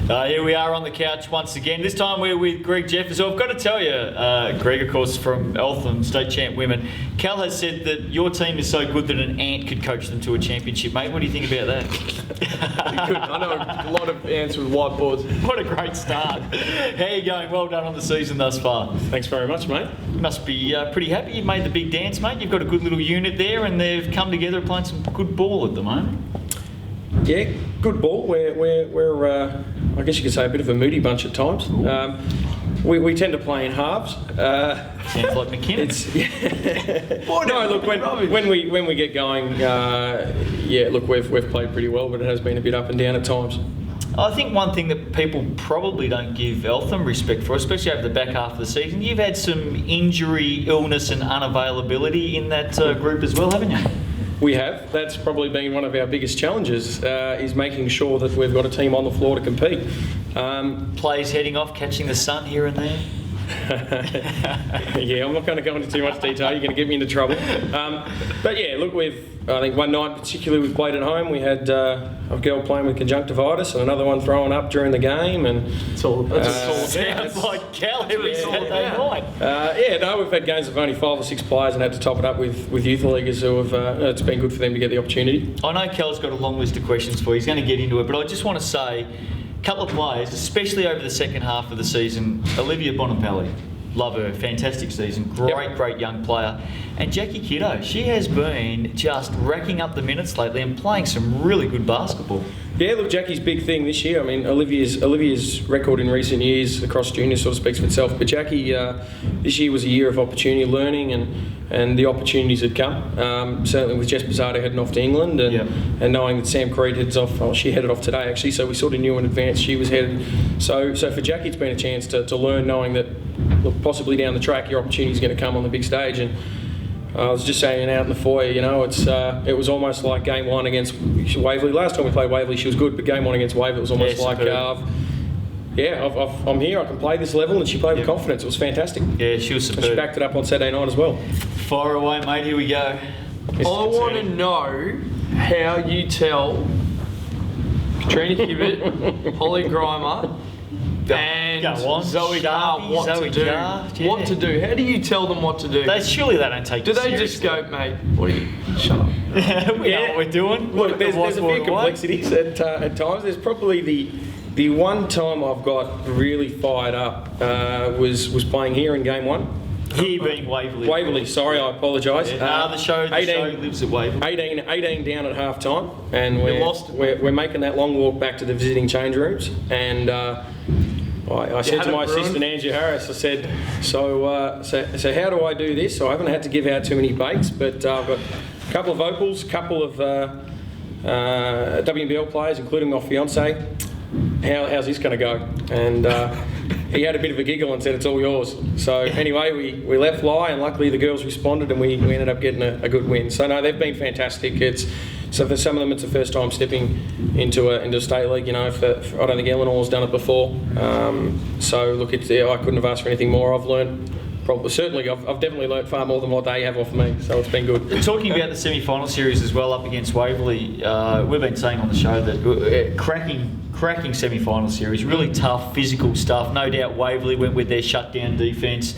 Here we are on the couch once again. This time we're with Greg Jeffers. So I've got to tell you, Greg, of course, from Eltham, state champ women. Cal has said that your team is so good that an ant could coach them to a championship, mate. What do you think about that? I know a lot of ants with whiteboards. What a great start. How are you going? Well done on the season thus far. Thanks very much, mate. You must be pretty happy. You've made the big dance, mate. You've got a good little unit there and they've come together playing some good ball at the moment. Yeah, good ball. We're I guess you could say a bit of a moody bunch at times. We tend to play in halves. Sounds like McKinnon. No, look, when we get going, look, we've played pretty well, but it has been a bit up and down at times. I think one thing that people probably don't give Eltham respect for, especially over the back half of the season, you've had some injury, illness and unavailability in that group as well, haven't you? We have. That's probably been one of our biggest challenges, is making sure that we've got a team on the floor to compete. Players heading off, catching the sun here and there. Yeah, I'm not going to go into too much detail. You're going to get me into trouble. But yeah, look, I think one night particularly we played at home. We had a girl playing with conjunctivitis and another one throwing up during the game. And it's all sounds like Cal every Saturday night. We've had games of only 5 or 6 players and had to top it up with youth leaguers who have. It's been good for them to get the opportunity. I know Cal's got a long list of questions for you. He's going to get into it, but I just want to say. Couple of players, especially over the second half of the season. Olivia Bonampelli, love her, fantastic season, great young player. And Jackie Kiddo, she has been just racking up the minutes lately and playing some really good basketball. Yeah, look, Jackie's big thing this year. I mean, Olivia's record in recent years across juniors sort of speaks for itself. But Jackie, this year was a year of opportunity, learning, and the opportunities had come. Certainly with Jess Pizzardo heading off to England and knowing that Sam Creed heads off. Oh, she headed off today actually, so we sort of knew in advance she was headed. So for Jackie, it's been a chance to learn, knowing that look, possibly down the track your opportunity is going to come on the big stage. And I was just saying out in the foyer, it was almost like game one against Waverley. Last time we played Waverley, she was good, but game one against Waverley, it was almost like, I'm here, I can play this level, and she played with confidence. It was fantastic. Yeah, she was superb. And she backed it up on Saturday night as well. Fire away, mate, here we go. I want to know how you tell Katrina Hibbert, Holly Grimer, and Zoe Carr what to do. How do you tell them what to do? Surely they don't take. Do they just go, mate? What are you? Shut up. We know what we're doing. Look, there's a few complexities at times. There's probably the one time I've got really fired up was playing here in game one. Here being Waverley. Waverley, sorry, I apologise. The show lives at Waverley. 18 down at half time, and we're making that long walk back to the visiting change rooms. And I said to my assistant, Andrew Harris, I said, so how do I do this? So I haven't had to give out too many baits, but I've got a couple of vocals, a couple of WNBL players, including my fiancée. How's this going to go? And he had a bit of a giggle and said, it's all yours. So anyway, we let fly, and luckily the girls responded, and we ended up getting a good win. So no, they've been fantastic. So for some of them, it's the first time stepping into a state league. I don't think Eleanor's done it before. So look, I couldn't have asked for anything more. I've learned. I've definitely learnt far more than what they have off me, so it's been good. Talking about the semi-final series as well, up against Waverley, we've been saying on the show that cracking semi-final series, really tough physical stuff. No doubt Waverley went with their shutdown defence.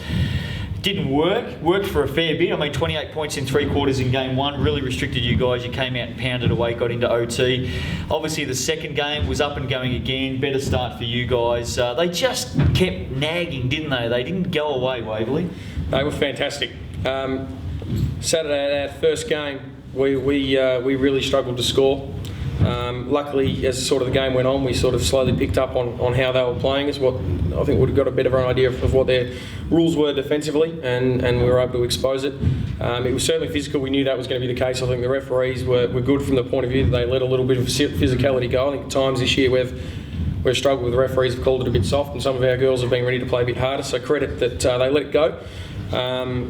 Didn't worked for a fair bit. I mean, 28 points in 3 quarters in game one, really restricted you guys. You came out and pounded away, got into OT. Obviously the second game was up and going again, better start for you guys. They just kept nagging, didn't they? They didn't go away, Waverley. They were fantastic. Saturday, our first game, we really struggled to score. Luckily, as sort of the game went on, we sort of slowly picked up on how they were playing us. What I think would have got a better idea of what their rules were defensively, and we were able to expose it. It was certainly physical. We knew that was going to be the case. I think the referees were good from the point of view that they let a little bit of physicality go. I think at times this year we've struggled with the referees, have called it a bit soft, and some of our girls have been ready to play a bit harder. So credit that they let it go,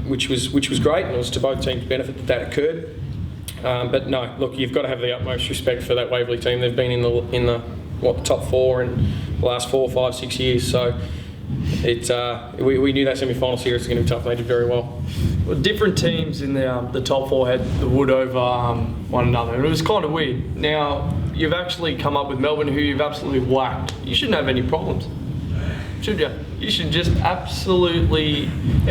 which was great, and it was to both teams' benefit that occurred. But no, look, you've got to have the utmost respect for that Waverley team. They've been in the top 4 in the last 4, 5, 6 years. So we knew that semi-final series was going to be tough. They did very well. Different teams in the top 4 had the wood over one another, and it was kind of weird. Now you've actually come up with Melbourne, who you've absolutely whacked. You shouldn't have any problems, should you? You should just absolutely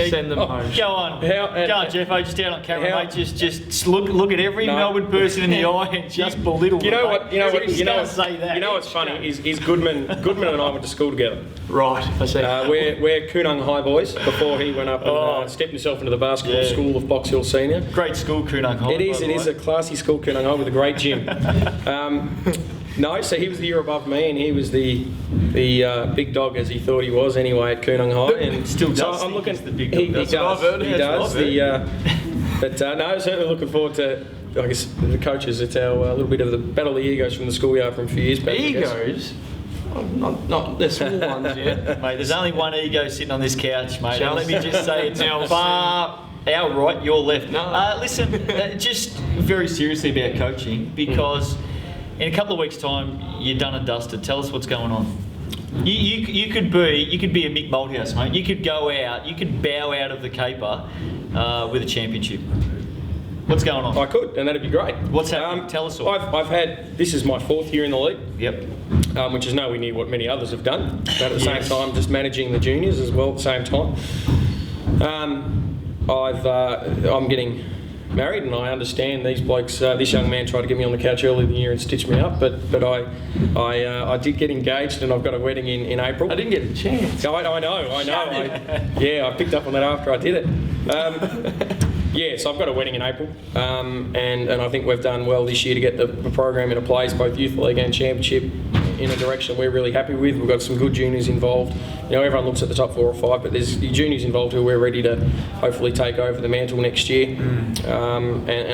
send them home. Go on, Jeff. I just out on camera, mate. Just look at every Melbourne person in the eye and just belittle them. You know what? You know Say what's funny is Goodman and I went to school together. Right, I see. We're Koonung High boys before he went up and stepped himself into the basketball school of Box Hill Senior. Great school, Koonung High. It is a classy school, Koonung High, with a great gym. No, so he was the year above me, and he was the big dog, as he thought he was anyway, at Koonung High. And still does. So I'm looking. The big dog. He does. He does. No, certainly looking forward to. I guess the coaches. It's our little bit of the battle of the egos from the schoolyard from a few years back. Egos. Not the small ones yet. Mate, there's only one ego sitting on this couch, mate. Let me just say it's far our right, your left. No. Listen, just very seriously about coaching, because in a couple of weeks' time, you're done and dusted. Tell us what's going on. You could be a Mick Malthouse, mate. You could go out, you could bow out of the caper with a championship. What's going on? I could, and that'd be great. What's happening? Tell us all. I've had, this is my 4th year in the league. Yep. Which is nowhere near what many others have done. But at the same time, just managing the juniors as well at the same time. I'm getting married, and I understand these blokes. This young man tried to get me on the couch earlier in the year and stitch me up, but I did get engaged, and I've got a wedding in April. I didn't get a chance. I know. I picked up on that after I did it. So I've got a wedding in April, and I think we've done well this year to get the program into place, both youth league and championship, in a direction we're really happy with. We've got some good juniors involved. You know, everyone looks at the top 4 or 5, but there's juniors involved who we're ready to hopefully take over the mantle next year. And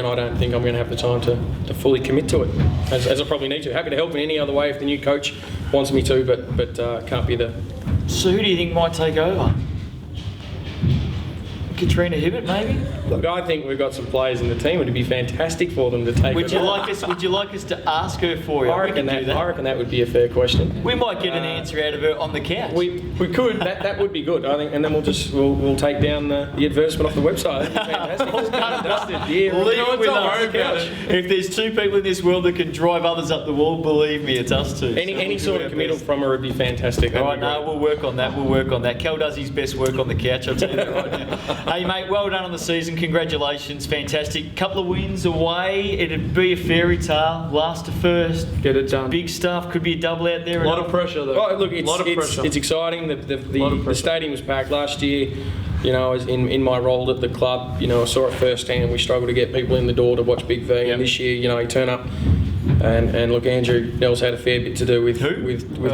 I don't think I'm going to have the time to fully commit to it, as I probably need to. Happy to help in any other way if the new coach wants me to, but can't be the. So who do you think might take over? Katrina Hibbert, maybe? Look, I think we've got some players in the team. It'd be fantastic for them to take. Would you like us to ask her for you? I reckon that would be a fair question. We might get an answer out of her on the couch. We could. That would be good. I think, and then we'll take down the advertisement off the website. That'd be fantastic. Leave it with us. If there's 2 people in this world that can drive others up the wall, believe me, it's us 2. Any sort of committal from her would be fantastic. All right, we'll work on that. Kel does his best work on the couch, I'll tell you that right now. Hey, mate, well done on the season. Congratulations. Fantastic. Couple of wins away. It'd be a fairy tale. Last to first. Get it done. Big stuff. Could be a double out there. A lot of pressure, though. Oh, look, it's exciting. The stadium was packed last year. You know, as in my role at the club, you know, I saw it firsthand. We struggled to get people in the door to watch Big V. And this year, you know, you turn up. And look, Andrew Nell's had a fair bit to do with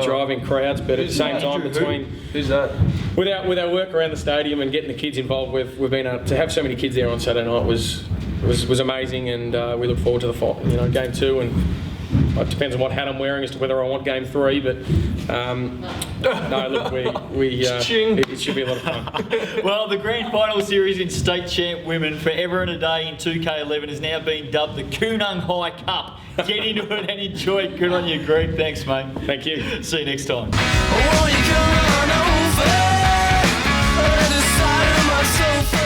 driving crowds, but at the same time, who's that? With our work around the stadium and getting the kids involved, we've been to have so many kids there on Saturday night was amazing, and we look forward to the game 2, and it depends on what hat I'm wearing as to whether I want game 3, but no, look, it should be a lot of fun. Well, the grand final series in State Champ Women Forever and a Day in 2K11 has now been dubbed the Koonung High Cup. Get into it and enjoy it. Good on you, Greg. Thanks, mate. Thank you. See you next time. Won't you come on over? The side of my sofa.